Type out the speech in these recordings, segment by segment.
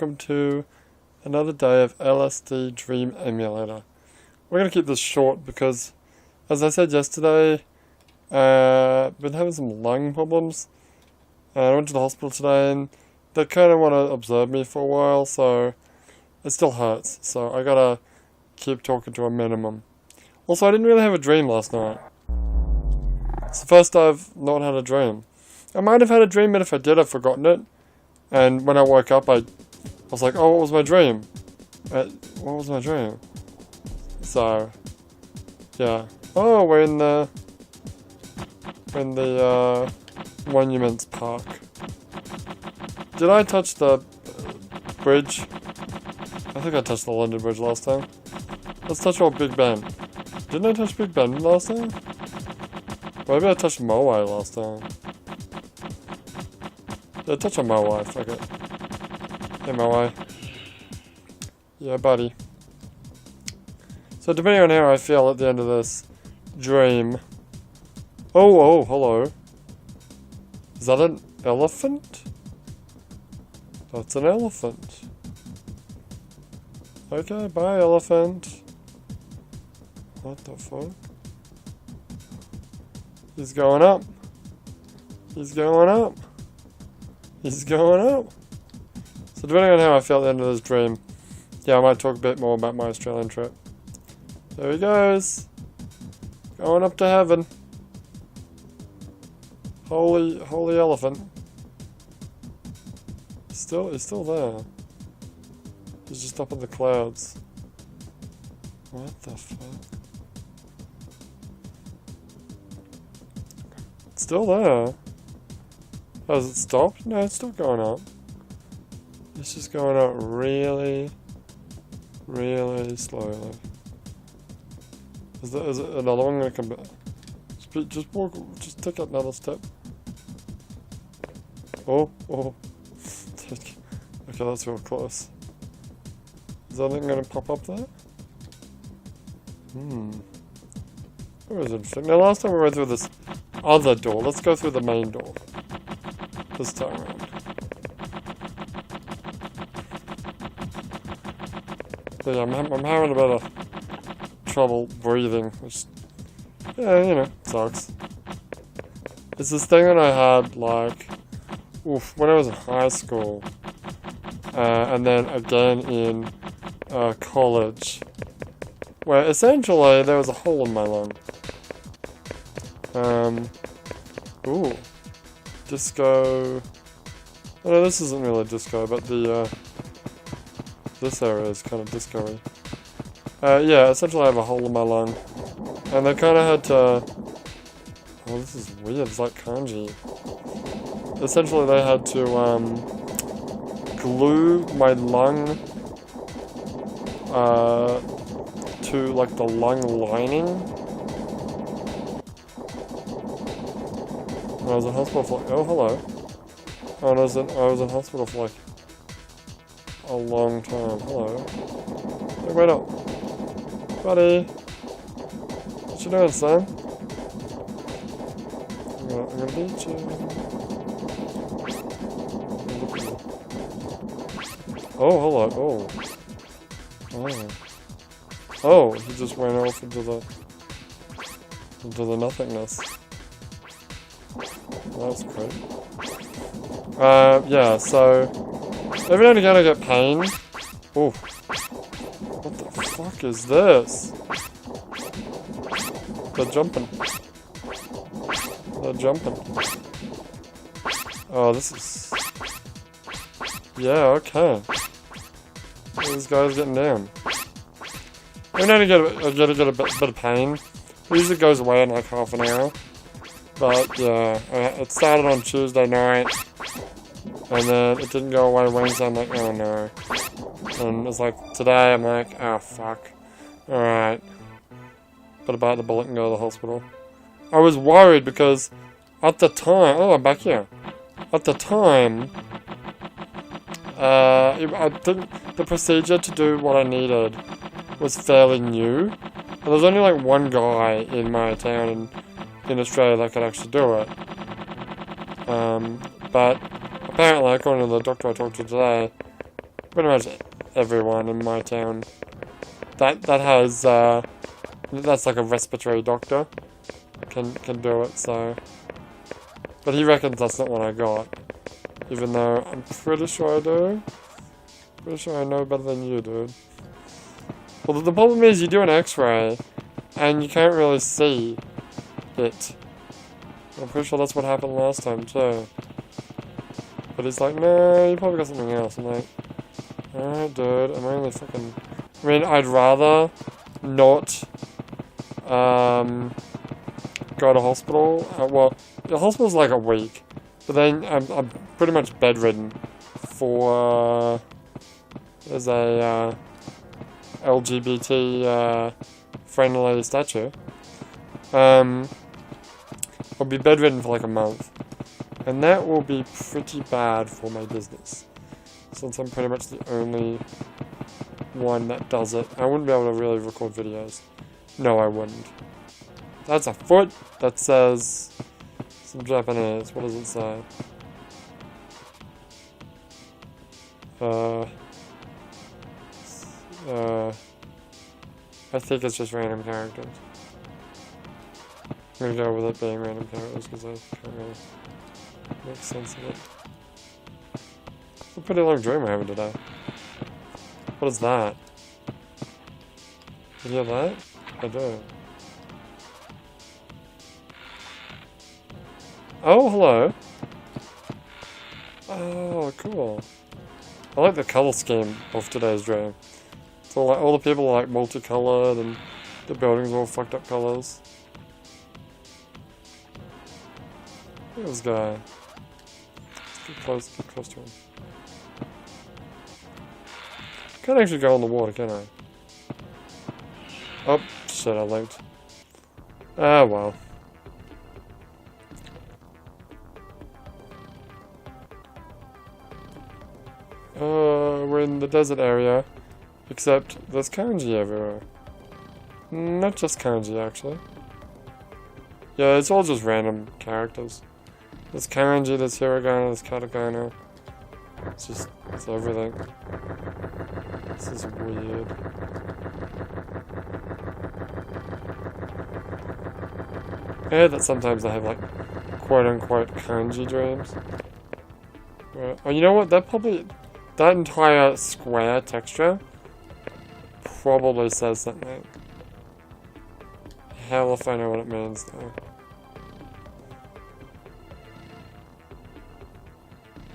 welcome to another day of LSD Dream Emulator. We're going to keep this short because, as I said yesterday, I've been having some lung problems. I went to the hospital today and they kind of want to observe me for a while, so it still hurts. So I gotta keep talking to a minimum. Also, I didn't really have a dream last night. It's the first I've not had a dream. I might have had a dream, but if I did, I've forgotten it. And when I woke up, I was like, oh, what was my dream? What was my dream? So, yeah. Oh, we're in the Monuments Park. Did I touch the bridge? I think I touched the London Bridge last time. Let's touch old Big Ben. Didn't I touch Big Ben last time? Maybe I touched Moai last time. Yeah, touch on Moai, fuck it. Hey Moai. Yeah, buddy. So depending on how I feel at the end of this dream... Oh, hello. Is that an elephant? That's an elephant. Okay, bye elephant. What the fuck? He's going up. He's going up. He's going up. So depending on how I feel at the end of this dream, yeah, I might talk a bit more about my Australian trip. There he goes. Going up to heaven. Holy elephant. He's still there. He's just up in the clouds. What the fuck? It's still there. Has it stopped? No, it's still going up. It's just going up really, really slowly. Is it another one gonna come back? Just take another step. Oh. Okay, that's real close. Is anything gonna pop up there? That was interesting. Now last time we went through this other door. Let's go through the main door. This time around. But yeah, I'm having a bit of trouble breathing, which, yeah, you know, sucks. It's this thing that I had, like, when I was in high school, and then again in college, where essentially there was a hole in my lung. Disco. Oh, no, this isn't really disco, but this area is kind of disco-y. Yeah, essentially I have a hole in my lung. And they kind of had to... Oh, this is weird, it's like kanji. Essentially they had to, glue my lung, to, like, the lung lining. I was in hospital for like, oh hello. Oh, and I was in hospital for like a long time. Hello. Hey, wait up. Buddy. What you doing, son? I'm gonna beat you. Oh, hello. Oh, he just went off into the nothingness. That's great. Yeah, so every now and again I get pain. Oh, what the fuck is this? They're jumping. Oh, this is... Yeah, okay. This guy's getting down. Every now and again I get a bit of pain. It usually goes away in like half an hour. But yeah, it started on Tuesday night, and then it didn't go away Wednesday. I'm like, oh no. And it's like today, I'm like, oh fuck. Alright. Better bite the bullet and go to the hospital. I was worried because at the time, oh, I'm back here. At the time, the procedure to do what I needed was fairly new. And there's only like one guy in my town in Australia that could actually do it. But apparently, according to the doctor I talked to today, pretty much everyone in my town that has that's like a respiratory doctor can do it. So, but he reckons that's not what I got, even though I'm pretty sure I do. Pretty sure I know better than you, dude. Well, the problem is you do an X-ray and you can't really see it. I'm pretty sure that's what happened last time too. But he's like, no, you probably got something else. I'm like, alright, dude, I'm only fucking... I mean, I'd rather not, go to hospital. Well, the hospital's like a week. But then I'm pretty much bedridden for, there's a, LGBT, friendly statue. I'll be bedridden for like a month. And that will be pretty bad for my business. Since I'm pretty much the only one that does it. I wouldn't be able to really record videos. No, I wouldn't. That's a foot that says some Japanese. What does it say? I think it's just random characters. I'm gonna go with it being random characters because I can't really make sense of it. It's a pretty long dream we're having today. What is that? You hear that? I do. Oh, hello. Oh, cool. I like the colour scheme of today's dream. It's all, like, all the people are like multicolored and the buildings are all fucked up colours. Look at this guy. Let's get close to him. Can't actually go in the water, can I? Oh, shit, I linked. Ah, well. We're in the desert area, except there's kanji everywhere. Not just kanji, actually. Yeah, it's all just random characters. There's kanji, there's hiragana, there's katakana. It's everything. This is weird. I heard that sometimes I have, like, quote-unquote kanji dreams. Oh, you know what? That entire square texture probably says something. Hell if I know what it means, though.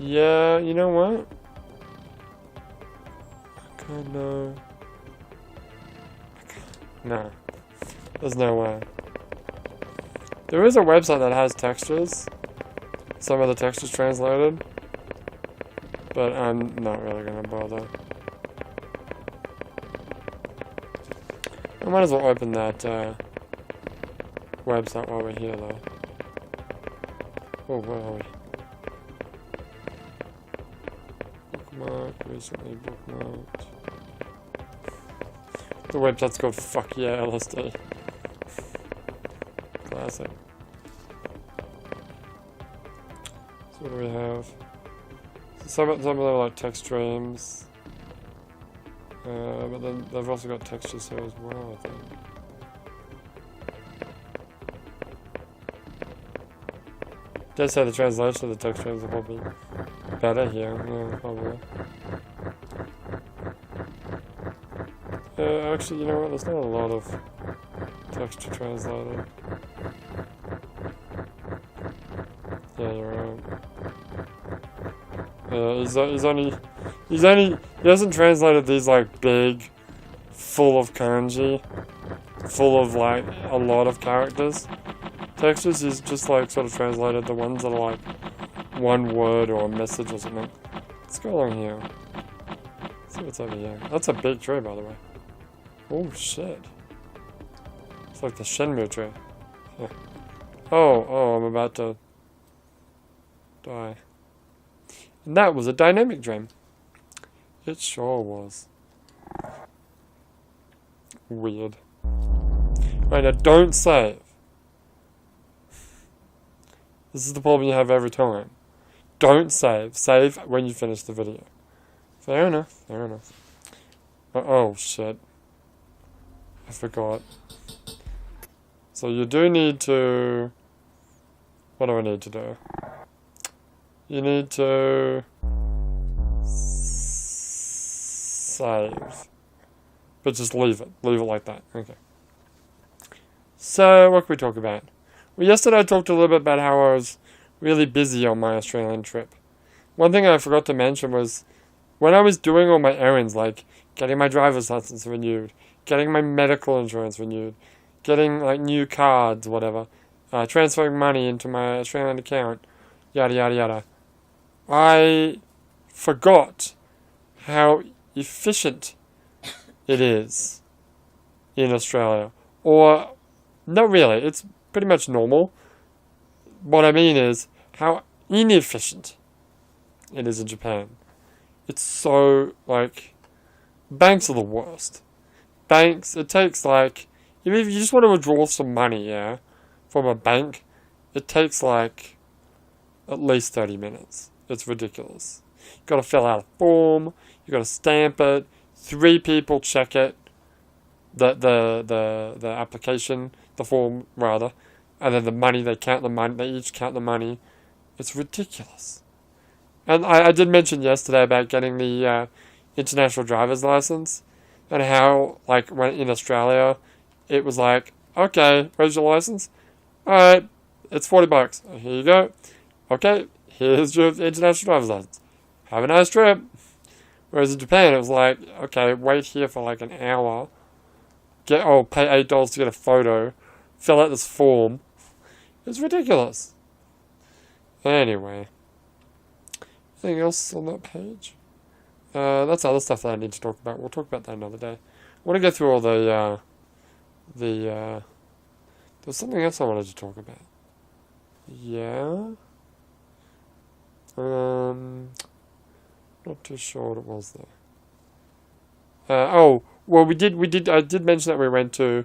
Yeah, you know what? I can't know. No. There's no way. There is a website that has textures. Some of the textures translated. But I'm not really gonna bother. I might as well open that website while we're here, though. Oh, where are we? Bookmark, recently bookmarked. The website's called Fuck Yeah LSD. Classic. So what do we have? Some of them are like text streams. But then they've also got textures here as well, I think. Did say the translation of the text streams will probably be better here. Yeah, probably. Actually, you know what? There's not a lot of texture translated. Yeah, you're right. He hasn't translated these like big, full of kanji, full of like a lot of characters. Textures, he's just like sort of translated the ones that are like one word or a message or something. Let's go along here. Let's see what's over here. That's a big tree, by the way. Oh shit. It's like the Shenmue tree. Yeah. Oh, I'm about to die. And that was a dynamic dream. It sure was. Weird. Right, now don't save. This is the problem you have every time. Don't save. Save when you finish the video. Fair enough, fair enough. Oh, shit. I forgot. So you do need to... What do I need to do? You need to... Save. But just leave it. Leave it like that. Okay. So, what can we talk about? Well, yesterday I talked a little bit about how I was really busy on my Australian trip. One thing I forgot to mention was when I was doing all my errands, like getting my driver's license renewed, getting my medical insurance renewed, getting like new cards, whatever, transferring money into my Australian account, yada yada yada, I forgot how efficient it is in Australia. Or, not really, it's pretty much normal. What I mean is how inefficient it is in Japan. It's so, like, banks are the worst. Banks, it takes like, if you just want to withdraw some money, yeah, from a bank, it takes like at least 30 minutes. It's ridiculous. You gotta fill out a form, you gotta stamp it, 3 people check it, the application, the form rather, and then the money, they count the money, they each count the money. It's ridiculous. And I did mention yesterday about getting the international driver's license, and how, like, when in Australia, it was like, okay, where's your license? Alright, it's $40. Here you go. Okay, here's your international driver's license. Have a nice trip. Whereas in Japan, it was like, okay, wait here for like an hour. Pay $8 to get a photo. Fill out this form. It's ridiculous. Anyway. Anything else on that page? That's other stuff that I need to talk about. We'll talk about that another day. I want to go through all there's something else I wanted to talk about. Yeah. Not too sure what it was though. I did mention that we went to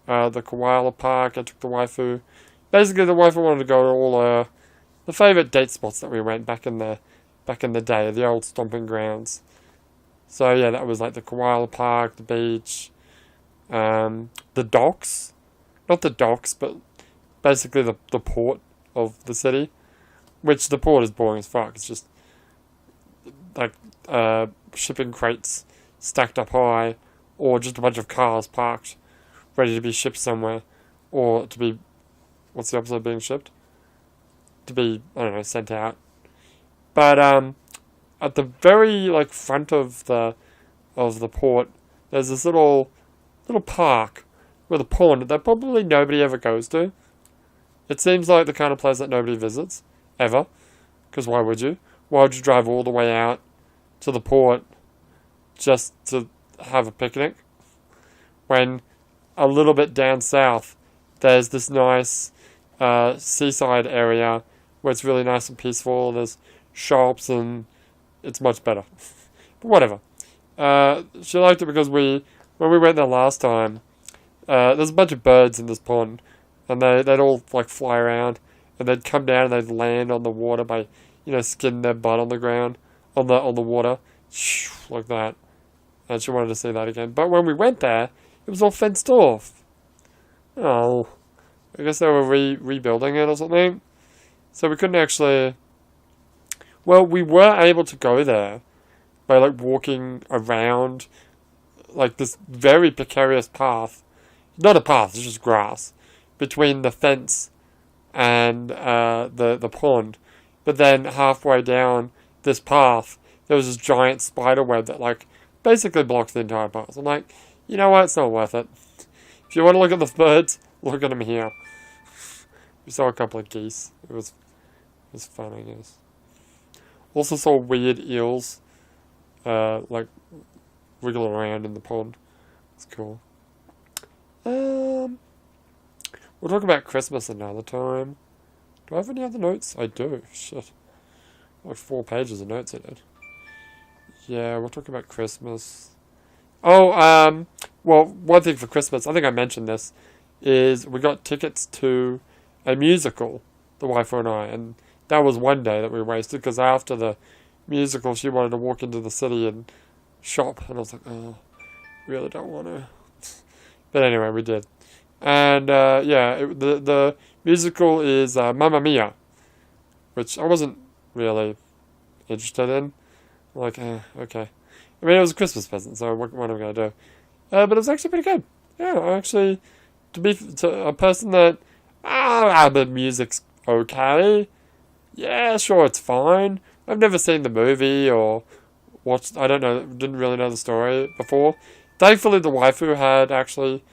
the koala park. I took the waifu. Basically, the waifu wanted to go to all the favourite date spots that we went back in the day, the old stomping grounds. So yeah, that was like the koala park, the beach, the docks. Not the docks, but basically the port of the city. Which the port is boring as fuck. It's just like shipping crates stacked up high, or just a bunch of cars parked, ready to be shipped somewhere, or to be, what's the opposite of being shipped? To be, I don't know, sent out. But at the very like front of the port, there's this little park with a pond that probably nobody ever goes to. It seems like the kind of place that nobody visits ever, because why would you? Why would you drive all the way out to the port just to have a picnic, when a little bit down south there's this nice seaside area where it's really nice and peaceful, there's shops, and it's much better. But whatever. She liked it because when we went there last time, there's a bunch of birds in this pond, and they'd all like fly around, and they'd come down and they'd land on the water by, skinning their butt on the ground, on the water, like that. And she wanted to see that again. But when we went there, it was all fenced off. Oh, I guess they were rebuilding it or something. So we couldn't actually... Well, we were able to go there by like walking around like this very precarious path. Not a path, it's just grass. Between the fence and the pond. But then halfway down this path, there was this giant spider web that like basically blocked the entire path. I'm like, you know what, it's not worth it. If you want to look at the birds, look at them here. We saw a couple of geese. It was fun, I guess. Also saw weird eels, like wriggle around in the pond. It's cool. We'll talk about Christmas another time. Do I have any other notes? I do. Shit. Like 4 pages of notes I did. Yeah, we'll talk about Christmas. Oh, well, one thing for Christmas, I think I mentioned this, is we got tickets to a musical, the wife and I, and that was one day that we wasted, because after the musical, she wanted to walk into the city and shop, and I was like, oh, really don't want to. But anyway, we did. And yeah, the musical is Mamma Mia, which I wasn't really interested in. Like, okay. I mean, it was a Christmas present, so what am I going to do? But it was actually pretty good. Yeah, actually, to a person that, the music's okay. Yeah, sure, it's fine. I've never seen the movie or watched, I don't know, didn't really know the story before. Thankfully, the waifu had actually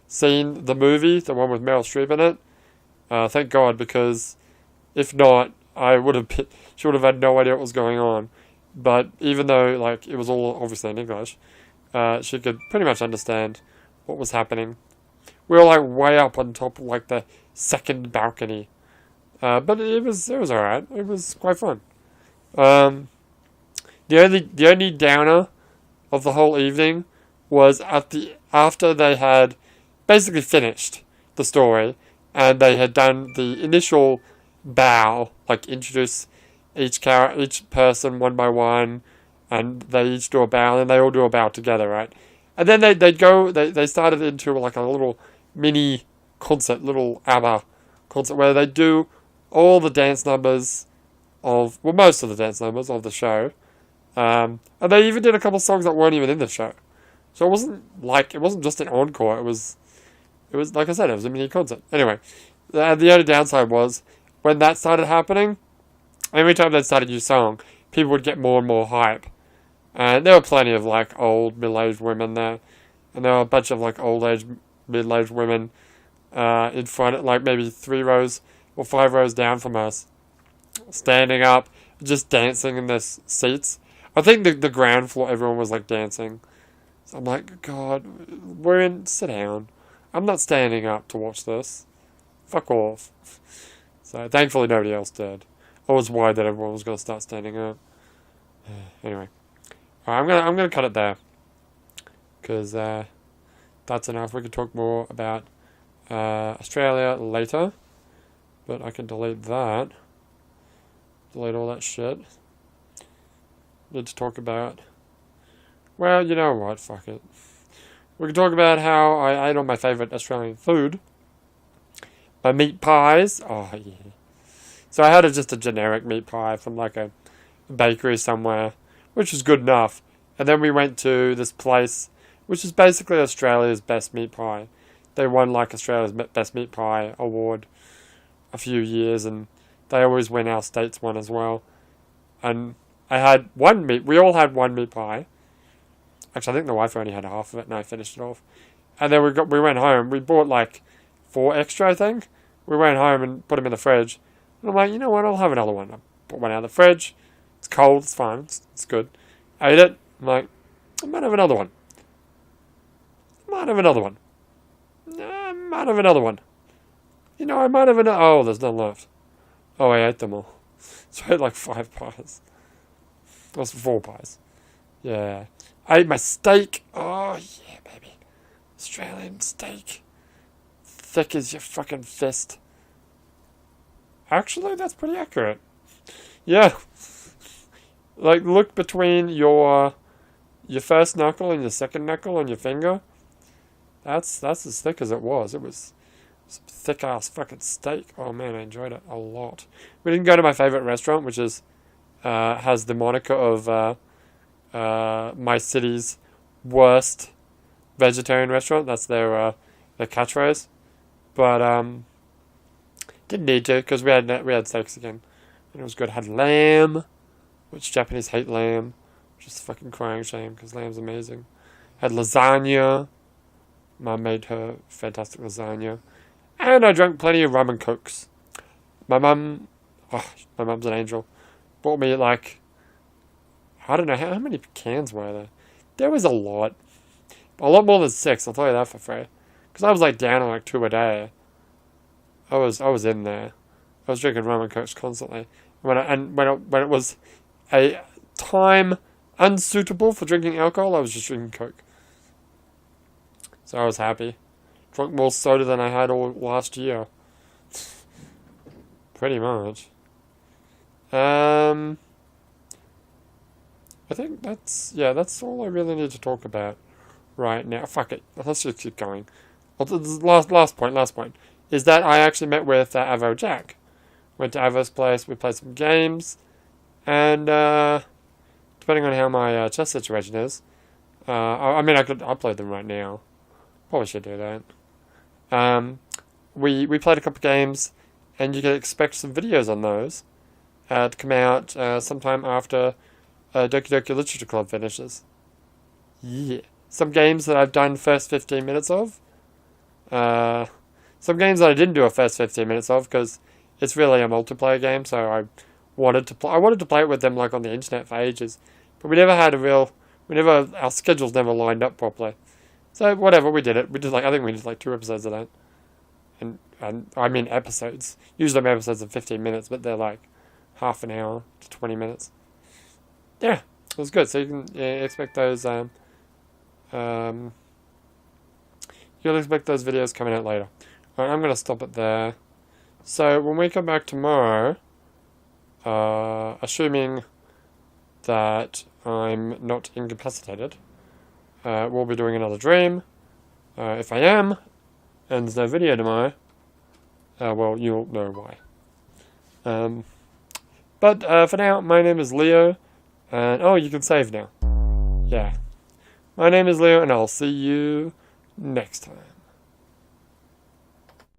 seen the movie, the one with Meryl Streep in it. Thank God, because if not, she would have had no idea what was going on. But even though, like, it was all obviously in English, she could pretty much understand what was happening. We were, like, way up on top of, like, the second balcony. But it was alright. It was quite fun. The only downer of the whole evening was after they had basically finished the story, and they had done the initial bow, like introduce each person one by one, and they each do a bow, and they all do a bow together, right? And then they started into like a little mini concert, little ABBA concert, where they do all the dance numbers most of the dance numbers of the show. And they even did a couple songs that weren't even in the show. So it wasn't just an encore, it was like I said, it was a mini concert. Anyway, the only downside was when that started happening, every time they started a new song, people would get more and more hype. And there were plenty of like old middle-aged women there. And there were a bunch of like middle-aged women in front, like maybe 3 rows or 5 rows down from us, standing up, just dancing in their seats. I think the ground floor, everyone was like dancing. So I'm like, God, sit down. I'm not standing up to watch this. Fuck off. So thankfully nobody else did. I was worried that everyone was going to start standing up. Anyway, I'm gonna cut it there, because that's enough. We can talk more about Australia later, but I can delete that. Delete all that shit. Need to talk about. Well, you know what? Fuck it. We can talk about how I ate all my favourite Australian food. My meat pies. Oh, yeah. So I had just a generic meat pie from like a bakery somewhere, which was good enough. And then we went to this place, which is basically Australia's best meat pie. They won like Australia's best meat pie award a few years, and they always win our state's one as well. And we all had one meat pie. Actually, I think the wife only had half of it, and I finished it off. And then we went home. We bought like 4 extra, I think. We went home and put them in the fridge. And I'm like, you know what? I'll have another one. I put one out of the fridge. It's cold. It's fine. It's good. Ate it. I'm like, I might have another one. I might have another one. I might have another one. You know, I might have another. Oh, there's none left. Oh, I ate them all. So I ate like 5 pies. That's 4 pies. Yeah. I ate my steak. Oh, yeah, baby. Australian steak. Thick as your fucking fist. Actually, that's pretty accurate. Yeah. Like, look between your first knuckle and your second knuckle on your finger. That's as thick as it was. It was some thick-ass fucking steak. Oh, man, I enjoyed it a lot. We didn't go to my favourite restaurant, which is has the moniker of my city's worst vegetarian restaurant. That's their catchphrase. But didn't need to, because we had steaks again, and it was good. Had lamb, which Japanese hate lamb, which is a fucking crying shame, because lamb's amazing. Had lasagna. Mum made her fantastic lasagna, and I drank plenty of rum and cokes. My mum's an angel. Bought me like, I don't know how many cans were there. There was a lot more than 6. I'll tell you that for free. Because I was like down on like 2 a day. I was in there. I was drinking rum and cokes constantly. When it was a time unsuitable for drinking alcohol, I was just drinking Coke. So I was happy. Drunk more soda than I had all last year. Pretty much. I think that's all I really need to talk about right now. Fuck it. Let's just keep going. Well, last point is that I actually met with Avo Jack. Went to Avo's place, we played some games, and depending on how my chess situation is, I mean, I could upload them right now. Probably should do that. We played a couple games, and you can expect some videos on those to come out sometime after Doki Doki Literature Club finishes. Yeah. Some games that I've done first 15 minutes of. Some games that I didn't do a first 15 minutes of because it's really a multiplayer game, so I wanted to play it with them like on the internet for ages. But we never had our schedules never lined up properly. So whatever, we did it. I think we did like 2 episodes of that. And I mean episodes. Usually I'm episodes of 15 minutes, but they're like half an hour to 20 minutes. Yeah, it was good. So you can expect those. You'll expect those videos coming out later. Alright, I'm gonna stop it there. So when we come back tomorrow, assuming that I'm not incapacitated, we'll be doing another dream. If I am, and there's no video tomorrow, well, you'll know why. But for now, my name is Leo, and oh, you can save now. Yeah. My name is Leo, and I'll see you next time.